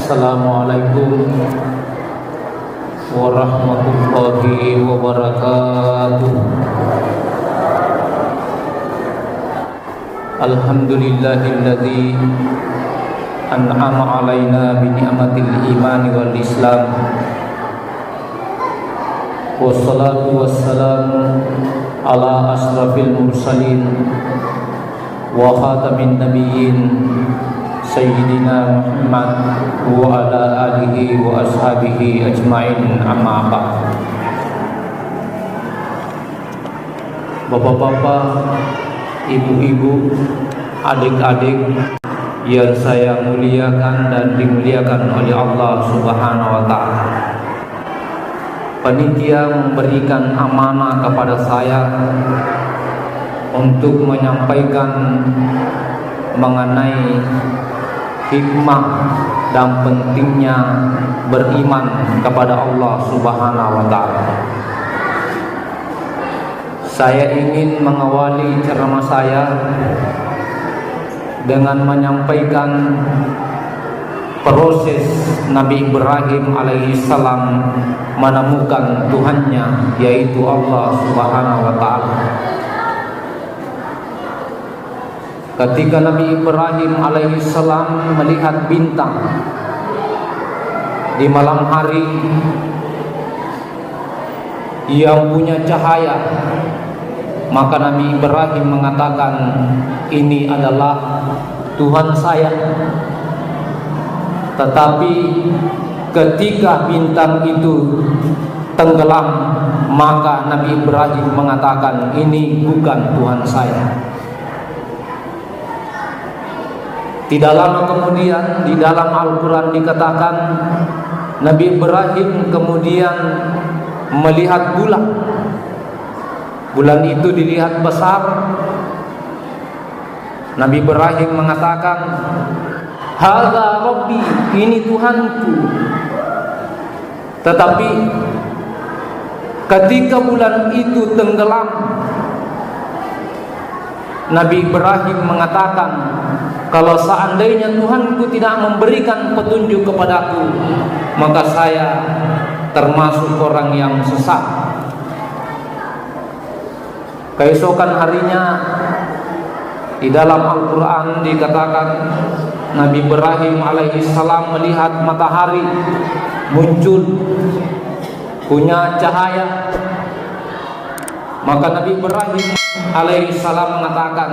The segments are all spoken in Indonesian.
Assalamualaikum warahmatullahi wabarakatuh. Alhamdulillahilladzi an'ama alaina bi ni'matil iman wal islam. Wassalatu wassalamu ala asrafil mursalin wa khatamin nabiyyin Sayyidina Muhammad wa ala alihi wa ashabihi ajma'in, amma ba'd. Bapak-bapak, ibu-ibu, adik-adik yang saya muliakan dan dimuliakan oleh Allah Subhanahu wa ta'ala. Panitia memberikan amanah kepada saya untuk menyampaikan mengenai hikmah dan pentingnya beriman kepada Allah Subhanahu wa ta'ala. Saya ingin mengawali ceramah saya dengan menyampaikan proses Nabi Ibrahim alaihissalam menemukan Tuhannya, yaitu Allah Subhanahu wa ta'ala. Ketika Nabi Ibrahim alaihissalam melihat bintang di malam hari yang punya cahaya, maka Nabi Ibrahim mengatakan, ini adalah Tuhan saya. Tetapi ketika bintang itu tenggelam, maka Nabi Ibrahim mengatakan, ini bukan Tuhan saya. Tidak lama kemudian di dalam Al-Quran dikatakan Nabi Ibrahim kemudian melihat bulan. Bulan itu dilihat besar. Nabi Ibrahim mengatakan, hadza Rabbi, ini Tuhanku. Tetapi ketika bulan itu tenggelam, Nabi Ibrahim mengatakan, kalau seandainya Tuhanku tidak memberikan petunjuk kepadaku, maka saya termasuk orang yang sesat. Keesokan harinya di dalam Al-Quran dikatakan Nabi Ibrahim alaihissalam melihat matahari muncul punya cahaya. Maka Nabi Ibrahim alaihissalam mengatakan,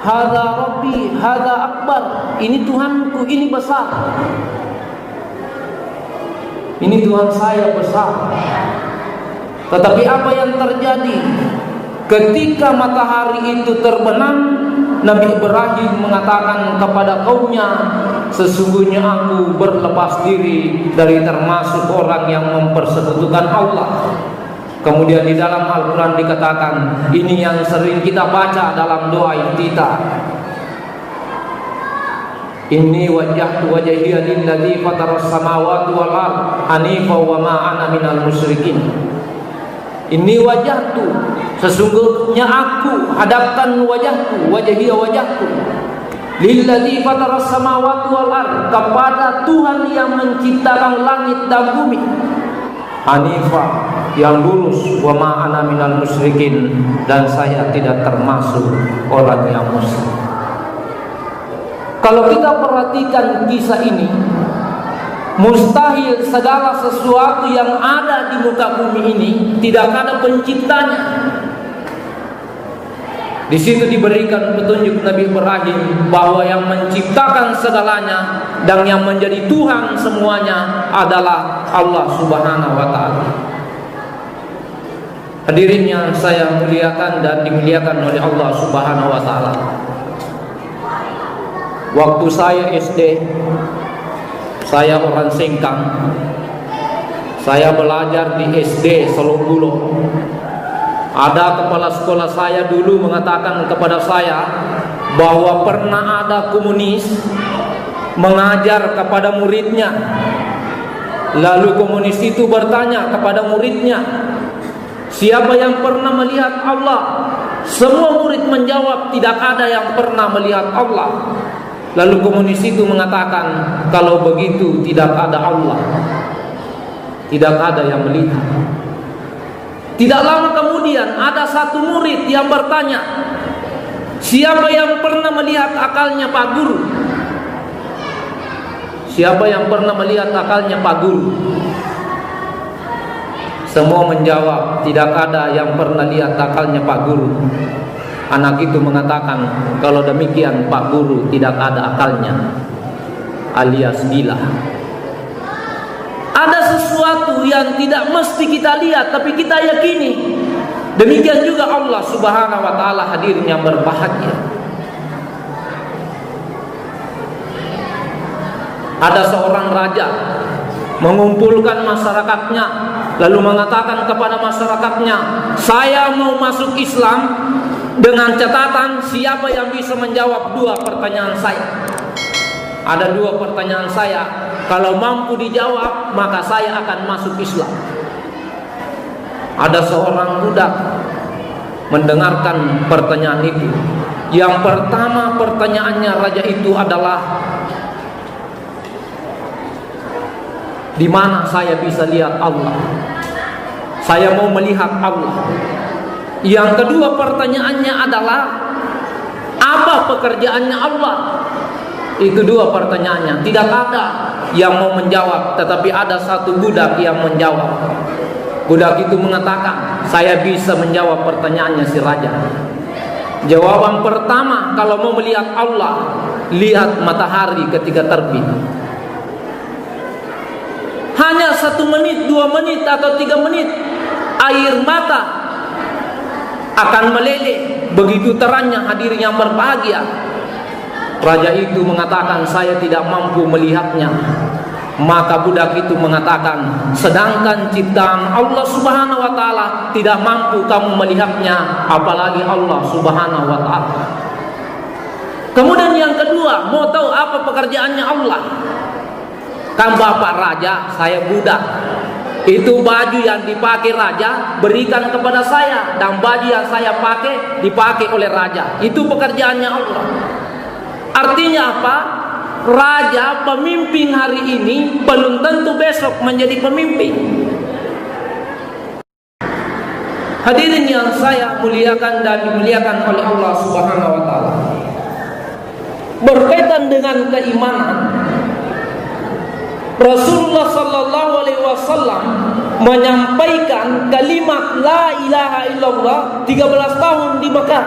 hadza Rabbi, hadza akbar, ini Tuhanku, ini besar. Ini Tuhan saya besar. Tetapi apa yang terjadi ketika matahari itu terbenam? Nabi Ibrahim mengatakan kepada kaumnya, sesungguhnya aku berlepas diri dari termasuk orang yang mempersekutukan Allah. Kemudian di dalam Al-Quran dikatakan, ini yang sering kita baca dalam doa kita, inni wajjahtu wajhiya lilladzi fataras samawati wal ardh hanifa wa ma ana minal musyrikin. Inni wajjahtu, sesungguhnya aku hadapkan wajahku, wajhiya wajahku, lilladzi fataras samawati wal ardh, kepada Tuhan yang menciptakan langit dan bumi, hanifa, yang lurus, wa ma ana minal musyrikin, dan saya tidak termasuk orang yang musyrik. Kalau kita perhatikan kisah ini, mustahil segala sesuatu yang ada di muka bumi ini tidak ada penciptanya. Di situ diberikan petunjuk Nabi Ibrahim bahwa yang menciptakan segalanya dan yang menjadi Tuhan semuanya adalah Allah Subhanahu wa ta'ala. Hadirin yang saya muliakan dan dimuliakan oleh Allah Subhanahu wa ta'ala. Waktu saya SD, saya orang Sengkang. Saya belajar di SD Selonggulo. Ada kepala sekolah saya dulu mengatakan kepada saya bahwa pernah ada komunis mengajar kepada muridnya. Lalu komunis itu bertanya kepada muridnya, siapa yang pernah melihat Allah? Semua murid menjawab, tidak ada yang pernah melihat Allah. Lalu komunis itu mengatakan, kalau begitu tidak ada Allah, tidak ada yang melihat. Tidak lama kemudian ada satu murid yang bertanya, siapa yang pernah melihat akalnya Pak Guru? Siapa yang pernah melihat akalnya Pak Guru? Semua menjawab, tidak ada yang pernah lihat akalnya Pak Guru. Anak itu mengatakan, kalau demikian Pak Guru tidak ada akalnya, alias gila. Ada sesuatu yang tidak mesti kita lihat tapi kita yakini. Demikian juga Allah Subhanahu wa taala, hadirin yang berbahagia. Ada seorang raja mengumpulkan masyarakatnya, lalu mengatakan kepada masyarakatnya, saya mau masuk Islam dengan catatan siapa yang bisa menjawab 2 pertanyaan saya. Ada 2 pertanyaan saya, kalau mampu dijawab maka saya akan masuk Islam. Ada seorang budak mendengarkan pertanyaan itu. Yang pertama pertanyaannya raja itu adalah, di mana saya bisa lihat Allah? Saya mau melihat Allah. Yang kedua pertanyaannya adalah, apa pekerjaannya Allah? Itu 2 pertanyaannya. Tidak ada yang mau menjawab, tetapi ada satu budak yang menjawab. Budak itu mengatakan, saya bisa menjawab pertanyaannya si raja. Jawaban pertama, kalau mau melihat Allah, lihat matahari ketika terbit. Hanya 1 menit, 2 menit atau 3 menit, air mata akan meleleh, begitu terangnya, hadirin yang berbahagia. Raja itu mengatakan, saya tidak mampu melihatnya. Maka budak itu mengatakan, sedangkan ciptaan Allah Subhanahu wa taala tidak mampu kamu melihatnya, apalagi Allah Subhanahu wa taala. Kemudian yang kedua, mau tahu apa pekerjaannya Allah? Kan bapak raja, saya budak. Itu baju yang dipakai raja berikan kepada saya, dan baju yang saya pakai dipakai oleh raja. Itu pekerjaannya Allah. Artinya apa? Raja pemimpin hari ini belum tentu besok menjadi pemimpin. Hadirin yang saya muliakan dan dimuliakan oleh Allah Subhanahu wa taala. Berkaitan dengan keimanan, Rasulullah sallallahu alaihi wasallam menyampaikan kalimat la ilaha illallah 13 tahun di Mekah.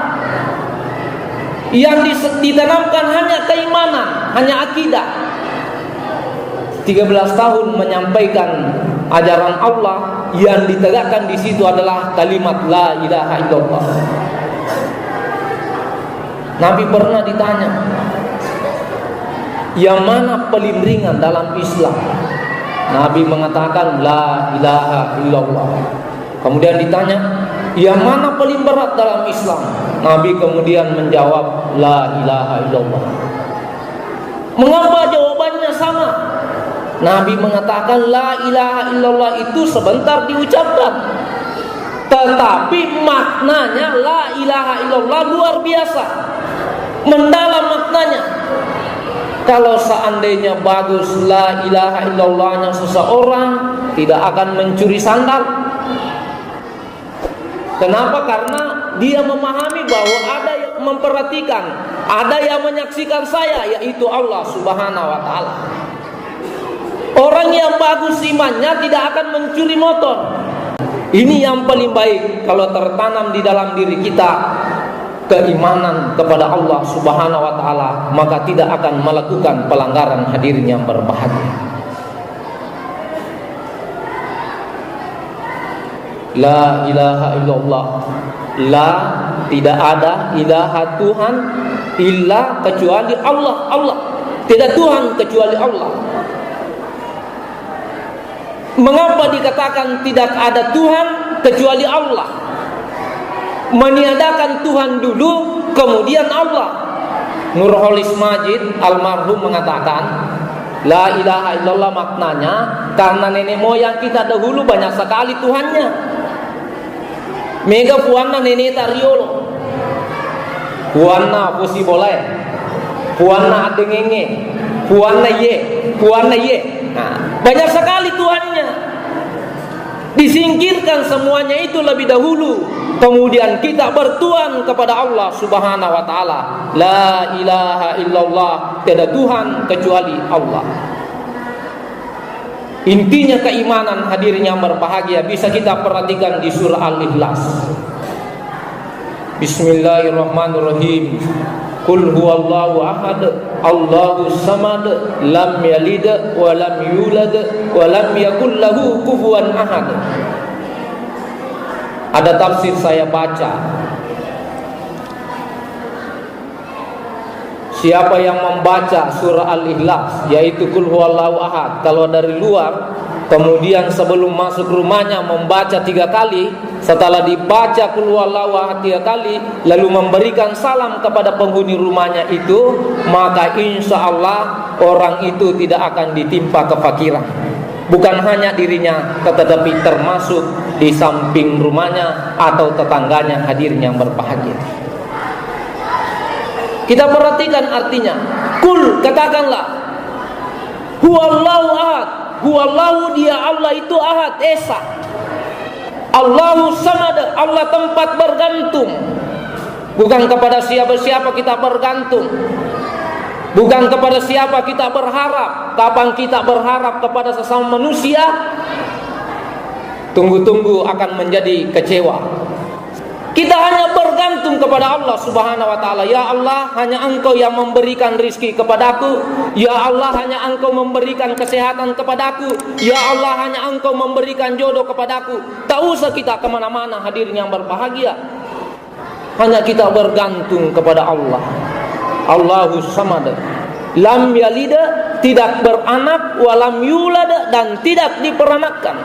Yang ditanamkan hanya keimanan, hanya akidah. 13 tahun menyampaikan ajaran Allah, yang ditegakkan di situ adalah kalimat la ilaha illallah. Nabi pernah ditanya, yang mana paling ringan dalam Islam? Nabi mengatakan la ilaha illallah. Kemudian ditanya, yang mana paling berat dalam Islam? Nabi kemudian menjawab la ilaha illallah. Mengapa jawabannya sama? Nabi mengatakan la ilaha illallah itu sebentar diucapkan, tetapi maknanya la ilaha illallah luar biasa, mendalam maknanya. Kalau seandainya bagus la ilaha illallahnya seseorang, tidak akan mencuri sandal. Kenapa? Karena dia memahami bahwa ada yang memperhatikan, ada yang menyaksikan saya, yaitu Allah Subhanahu wa taala. Orang yang bagus imannya tidak akan mencuri motor. Ini yang paling baik kalau tertanam di dalam diri kita keimanan kepada Allah Subhanahu wa taala, maka tidak akan melakukan pelanggaran, hadirin yang berbahagia. La ilaha illallah. La, tidak ada ilaha Tuhan illa kecuali Allah. Allah, tidak Tuhan kecuali Allah. Mengapa dikatakan tidak ada Tuhan kecuali Allah? Meniadakan Tuhan dulu, kemudian Allah. Nurholis Majid almarhum mengatakan, la ilaha illallah maknanya karena nenek moyang kita dahulu banyak sekali Tuhannya. Mega puanna nenek tariolo, puanna pusi boleh, puana dengenge, puana ye. Nah, banyak sekali Tuhannya. Disingkirkan semuanya itu lebih dahulu, kemudian kita bertuhan kepada Allah Subhanahu wa taala. La ilaha illallah, tiada Tuhan kecuali Allah. Intinya keimanan, hadirin yang berbahagia, bisa kita perhatikan di surah Al-Ikhlas. Bismillahirrahmanirrahim. Qul huwallahu ahad, Allahus samad, lam yalid wa lam yulad wa lam yakul lahu kufuwan ahad. Ada tafsir saya baca. Siapa yang membaca surah Al-Ikhlas, yaitu Qul huwallahu ahad, kalau dari luar, kemudian sebelum masuk rumahnya membaca 3 kali, setelah dibaca Qul huwallahu ahad 3 kali, lalu memberikan salam kepada penghuni rumahnya itu, maka insya Allah orang itu tidak akan ditimpa kefakiran. Bukan hanya dirinya, tetapi termasuk di samping rumahnya atau tetangganya, hadirin yang berbahagia. Kita perhatikan artinya. Kul, katakanlah, huwallahu ahad. Huwallahu, dia Allah itu ahad, esa. Allahu samad, Allah tempat bergantung. Bukan kepada siapa-siapa kita bergantung. Bukan kepada siapa kita berharap. Kapan kita berharap kepada sesama manusia, tunggu-tunggu akan menjadi kecewa. Kita hanya bergantung kepada Allah Subhanahu wa taala. Ya Allah, hanya Engkau yang memberikan rizki kepadaku. Ya Allah, hanya Engkau memberikan kesehatan kepadaku. Ya Allah, hanya Engkau memberikan jodoh kepadaku. Tak usah kita kemana-mana, hadirin yang berbahagia. Hanya kita bergantung kepada Allah. Allahus samad, lam yalid, tidak beranak, walam yulad, dan tidak diperanakkan.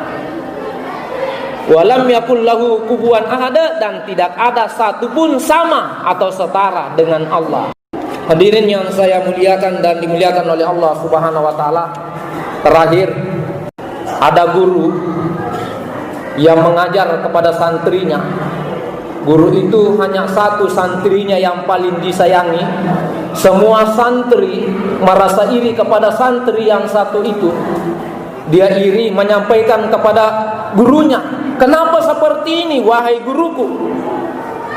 Walam yakul lahu kufuwan ahad, dan tidak ada satupun sama atau setara dengan Allah. Hadirin yang saya muliakan dan dimuliakan oleh Allah Subhanahu wa taala. Terakhir, ada guru yang mengajar kepada santrinya. Guru itu hanya satu santrinya yang paling disayangi. Semua santri merasa iri kepada santri yang satu itu. Dia iri menyampaikan kepada gurunya, kenapa seperti ini wahai guruku?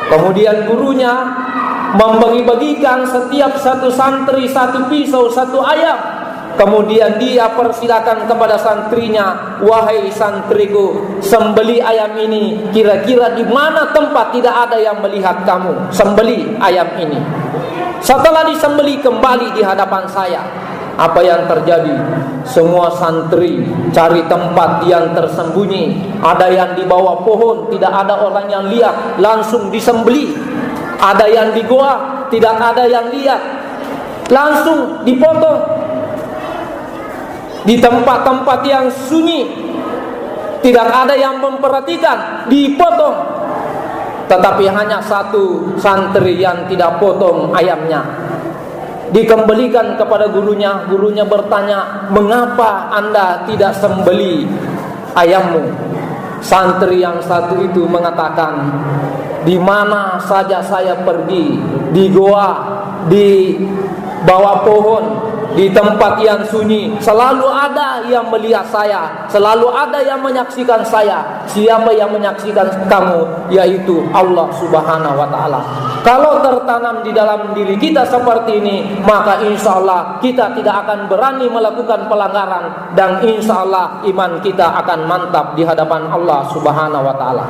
Kemudian gurunya membagi-bagikan setiap satu santri satu pisau, satu ayam. Kemudian dia persilakan kepada santrinya, wahai santriku, sembeli ayam ini. Kira-kira di mana tempat tidak ada yang melihat kamu? Sembeli ayam ini. Setelah disembeli, kembali di hadapan saya. Apa yang terjadi? Semua santri cari tempat yang tersembunyi. Ada yang di bawah pohon, tidak ada orang yang lihat, langsung disembeli. Ada yang di goa, tidak ada yang lihat, langsung dipotong. Di tempat-tempat yang sunyi, tidak ada yang memperhatikan, dipotong. Tetapi hanya satu santri yang tidak potong ayamnya. Dikembalikan kepada gurunya. Gurunya bertanya, mengapa Anda tidak sembeli ayammu? Santri yang satu itu mengatakan, di mana saja saya pergi, di goa, di bawah pohon, di tempat yang sunyi, selalu ada yang melihat saya, selalu ada yang menyaksikan saya. Siapa yang menyaksikan kamu? Yaitu Allah Subhanahu wa taala. Kalau tertanam di dalam diri kita seperti ini, maka insya Allah kita tidak akan berani melakukan pelanggaran, dan insya Allah iman kita akan mantap di hadapan Allah Subhanahu wa taala.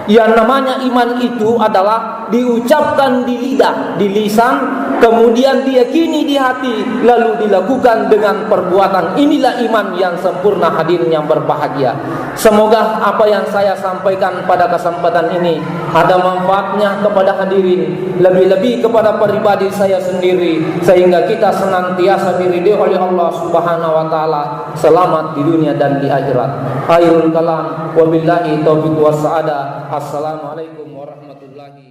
Yang namanya iman itu adalah diucapkan di lidah, di lisan, kemudian diyakini di hati, lalu dilakukan dengan perbuatan. Inilah iman yang sempurna, hadirin yang berbahagia. Semoga apa yang saya sampaikan pada kesempatan ini ada manfaatnya kepada hadirin, lebih-lebih kepada pribadi saya sendiri, sehingga kita senantiasa diridhoi oleh Allah Subhanahu wa taala, selamat di dunia dan di akhirat. Akhirul kalam, wabillahi taufiq was sa'adah. Assalamualaikum warahmatullahi